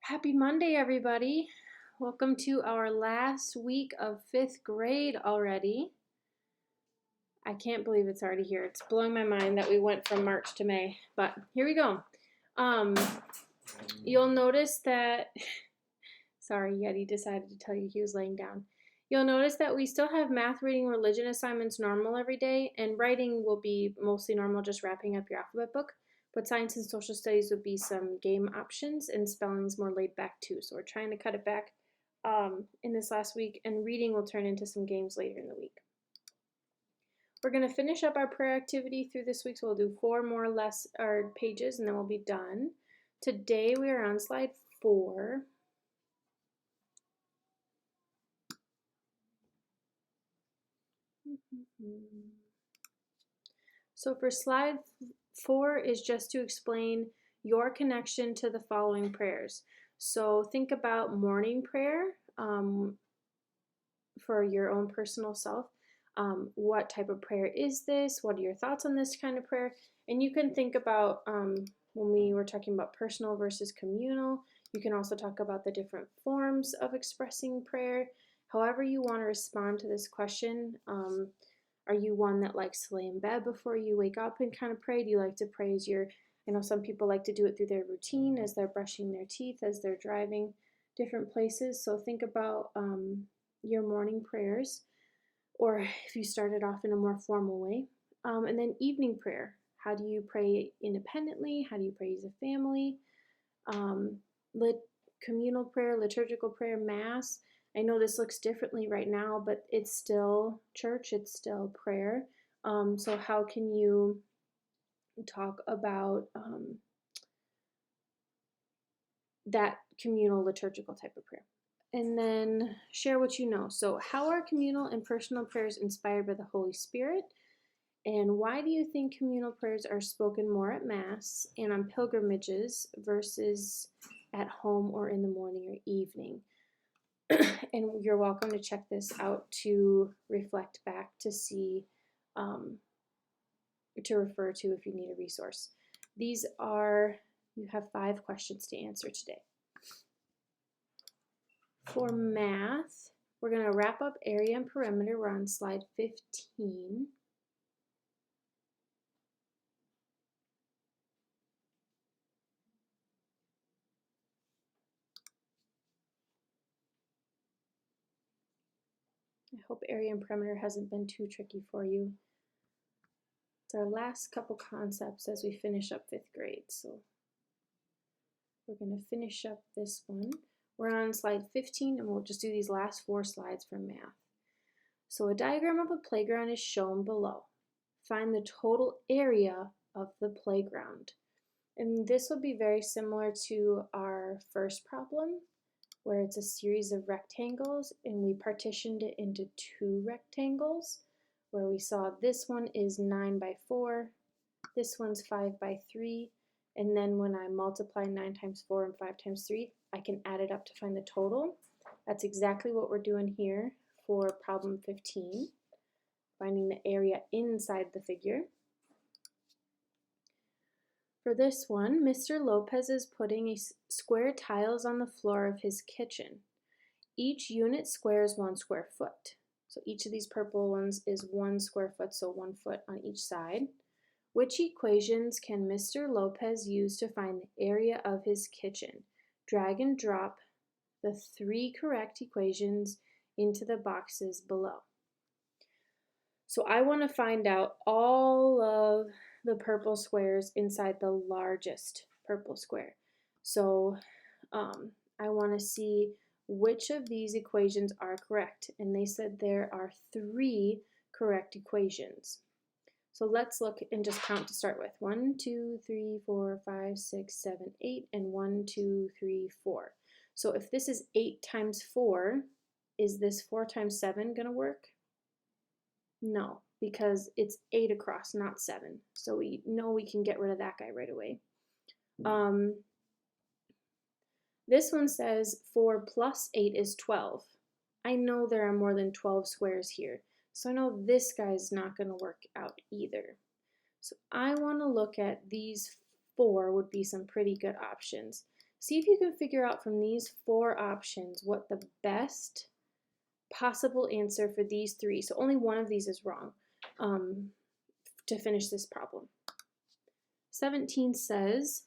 Happy Monday, everybody. Welcome to our last week of fifth grade already. I can't believe it's already here. It's blowing my mind that we went from March to May, but here we go. You'll notice that, sorry, Yeti decided to tell you he was laying down. You'll notice that we still have math, reading, religion assignments normal every day, and writing will be mostly normal, just wrapping up your alphabet book. But science and social studies would be some game options, and spelling's more laid back too. So we're trying to cut it back in this last week, and reading will turn into some games later in the week. We're going to finish up our prayer activity through this week, so we'll do 4 more pages, and then we'll be done. Today we are on slide 4. So for slide 4 is just to explain your connection to the following prayers. So think about morning prayer for your own personal self. What type of prayer is this? What are your thoughts on this kind of prayer? And you can think about when we were talking about personal versus communal. You can also talk about the different forms of expressing prayer. However you want to respond to this question. Are you one that likes to lay in bed before you wake up and kind of pray? Do you like to pray as I know some people like to do it through their routine, as they're brushing their teeth, as they're driving different places. So think about your morning prayers, or if you started off in a more formal way. And then evening prayer. How do you pray independently? How do you pray as a family? Communal prayer, liturgical prayer, mass. I know this looks differently right now, but it's still church, it's still prayer. So how can you talk about that communal liturgical type of prayer? And then share what you know. So how are communal and personal prayers inspired by the Holy Spirit? And why do you think communal prayers are spoken more at Mass and on pilgrimages versus at home or in the morning or evening? And you're welcome to check this out to reflect back to see, to refer to if you need a resource. You have 5 questions to answer today. For math, we're going to wrap up area and perimeter. We're on slide 15. I hope area and perimeter hasn't been too tricky for you. It's our last couple concepts as we finish up 5th grade. So we're going to finish up this one. We're on slide 15, and we'll just do these last 4 slides for math. So a diagram of a playground is shown below. Find the total area of the playground. And this will be very similar to our first problem, where it's a series of rectangles, and we partitioned it into 2 rectangles, where we saw this one is 9 by 4, this one's 5 by 3, and then when I multiply 9 times 4 and 5 times 3, I can add it up to find the total. That's exactly what we're doing here for problem 15, finding the area inside the figure. For this one, Mr. Lopez is putting square tiles on the floor of his kitchen. Each unit square is 1 square foot. So each of these purple ones is 1 square foot, so 1 foot on each side. Which equations can Mr. Lopez use to find the area of his kitchen? Drag and drop the 3 correct equations into the boxes below. So I want to find out all of the purple squares inside the largest purple square. So I want to see which of these equations are correct. And they said there are 3 correct equations. So let's look and just count to start with. 1, 2, 3, 4, 5, 6, 7, 8, and 1, 2, 3, 4. So if this is 8 times 4, is this 4 times 7 going to work? No, because it's 8 across, not 7. So we know we can get rid of that guy right away. This one says 4 plus 8 is 12. I know there are more than 12 squares here. So I know this guy's not going to work out either. So I want to look at these 4 would be some pretty good options. See if you can figure out from these 4 options what the best possible answer for these 3, so only one of these is wrong, to finish this problem. 17 says,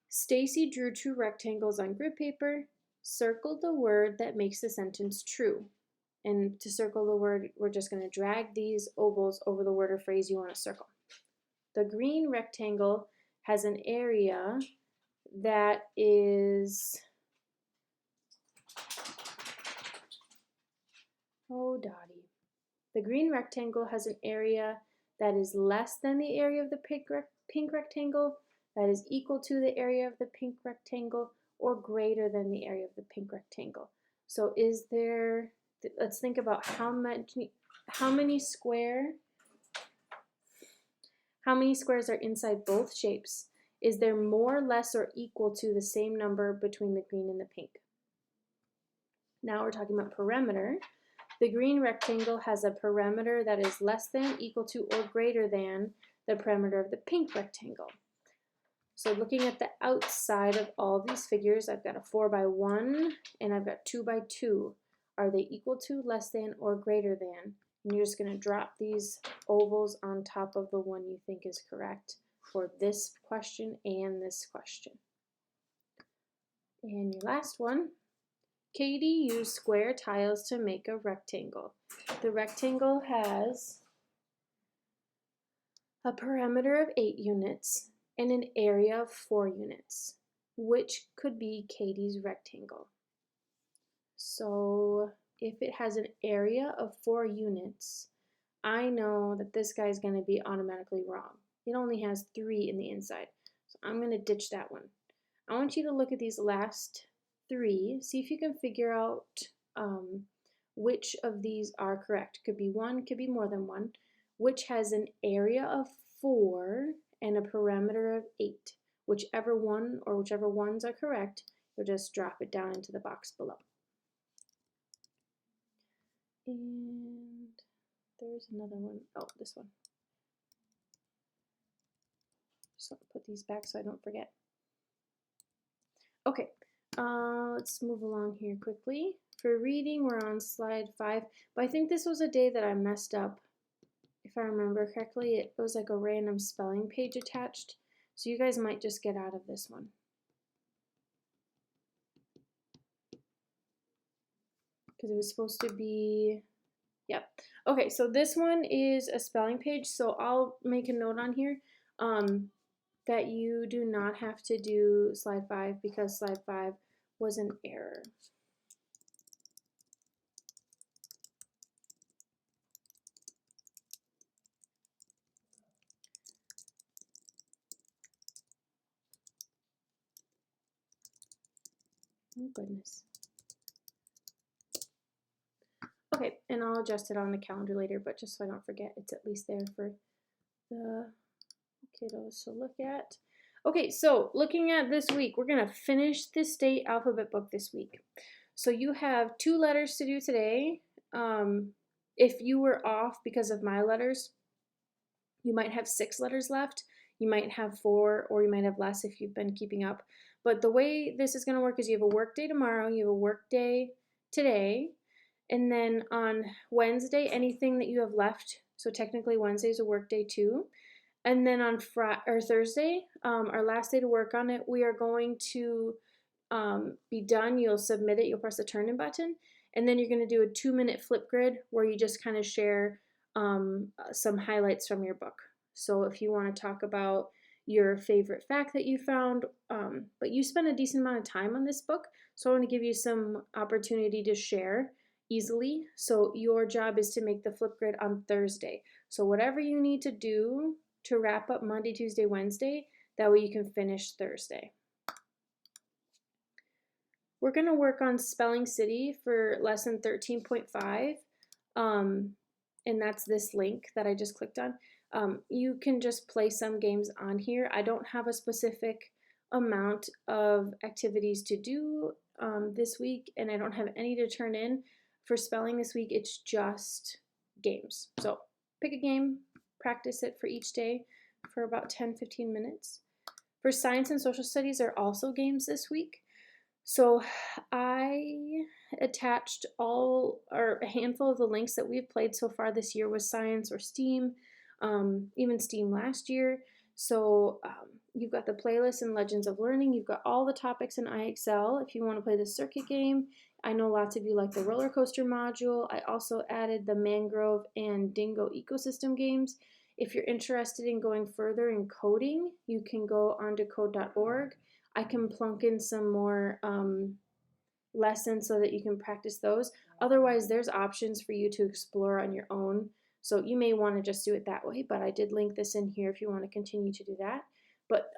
Stacy drew 2 rectangles on grid paper, circled the word that makes the sentence true. And to circle the word, we're just going to drag these ovals over the word or phrase you want to circle. The green rectangle has an area that is, oh Dottie. The green rectangle has an area that is less than the area of the pink rectangle, that is equal to the area of the pink rectangle, or greater than the area of the pink rectangle. So is there, let's think about how many squares are inside both shapes. Is there more, less, or equal to the same number between the green and the pink? Now we're talking about perimeter. The green rectangle has a perimeter that is less than, equal to, or greater than the perimeter of the pink rectangle. So looking at the outside of all these figures, I've got a 4 by 1 and I've got 2 by 2. Are they equal to, less than, or greater than? And you're just going to drop these ovals on top of the one you think is correct for this question and this question. And your last one, Katie used square tiles to make a rectangle. The rectangle has a perimeter of 8 units and an area of 4 units, which could be Katie's rectangle. So if it has an area of 4 units, I know that this guy's going to be automatically wrong. It only has 3 in the inside, so I'm going to ditch that one. I want you to look at these last 3, see if you can figure out which of these are correct. Could be 1, could be more than 1, which has an area of 4 and a perimeter of 8. Whichever one or whichever ones are correct, you'll just drop it down into the box below. And there's another one. Oh, this one. Just want to put these back so I don't forget. Okay, let's move along here quickly. For reading, we're on slide 5, but I think this was a day that I messed up. If I remember correctly, it was like a random spelling page attached, so you guys might just get out of this one. Because it was supposed to be, yep. Okay, so this one is a spelling page, so I'll make a note on here that you do not have to do slide 5 because slide 5 was an error. Oh goodness. Okay, and I'll adjust it on the calendar later, but just so I don't forget, it's at least there for the kiddos to look at. Okay, so looking at this week, we're going to finish the state alphabet book this week. So you have 2 letters to do today. If you were off because of my letters, you might have 6 letters left. You might have 4, or you might have less if you've been keeping up. But the way this is going to work is you have a work day tomorrow, you have a work day today, and then on Wednesday, anything that you have left, so technically Wednesday is a work day too. And then on Thursday, our last day to work on it, we are going to be done. You'll submit it, you'll press the turn in button, and then you're going to do a 2-minute flip grid where you just kind of share some highlights from your book. So if you want to talk about your favorite fact that you found, but you spent a decent amount of time on this book, so I want to give you some opportunity to share easily. So your job is to make the flip grid on Thursday. So whatever you need to do to wrap up Monday, Tuesday, Wednesday, that way you can finish Thursday. We're going to work on Spelling City for lesson 13.5, and that's this link that I just clicked on. You can just play some games on here. I don't have a specific amount of activities to do this week, and I don't have any to turn in for spelling this week. It's just games. So pick a game, practice it for each day for about 10-15 minutes. For science and social studies are also games this week. So I attached all or a handful of the links that we've played so far this year with science or STEAM, even STEAM last year. So you've got the playlist in Legends of Learning. You've got all the topics in iExcel. If you want to play the circuit game, I know lots of you like the roller coaster module. I also added the mangrove and dingo ecosystem games. If you're interested in going further in coding, you can go onto code.org. I can plunk in some more lessons so that you can practice those. Otherwise, there's options for you to explore on your own. So you may want to just do it that way, but I did link this in here if you want to continue to do that. But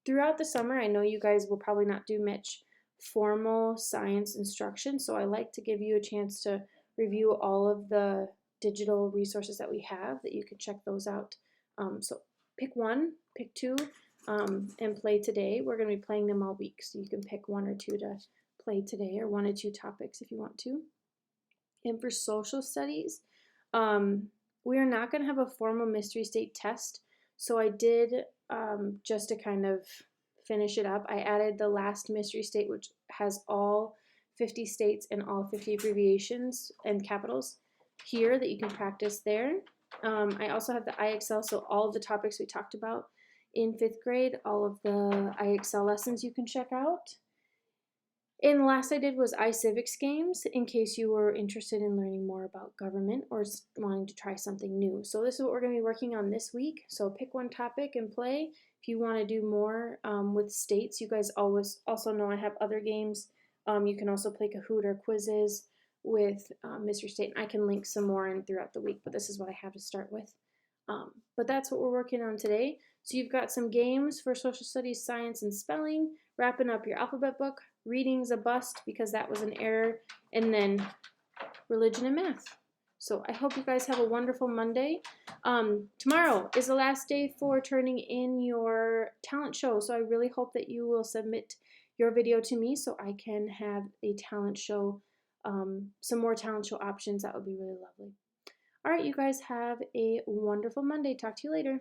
throughout the summer, I know you guys will probably not do much formal science instruction, so I like to give you a chance to review all of the digital resources that we have that you can check those out. So pick one, pick two, and play today. We're going to be playing them all week, so you can pick one or two to play today, or one or two topics if you want to. And for social studies, we are not going to have a formal mystery state test. So I did, just to kind of finish it up, I added the last mystery state, which has all 50 states and all 50 abbreviations and capitals here that you can practice there. I also have the iExcel, so all of the topics we talked about in 5th grade, all of the iExcel lessons you can check out. And the last I did was iCivics games, in case you were interested in learning more about government or wanting to try something new. So this is what we're going to be working on this week. So pick one topic and play. If you want to do more with states, you guys always also know I have other games. You can also play Kahoot or quizzes with Mr. State. And I can link some more in throughout the week, but this is what I have to start with. But that's what we're working on today. So you've got some games for social studies, science, and spelling, wrapping up your alphabet book, reading's a bust because that was an error, and then religion and math. So I hope you guys have a wonderful Monday. Tomorrow is the last day for turning in your talent show, so I really hope that you will submit your video to me so I can have a talent show, some more talent show options. That would be really lovely. All right, you guys have a wonderful Monday. Talk to you later.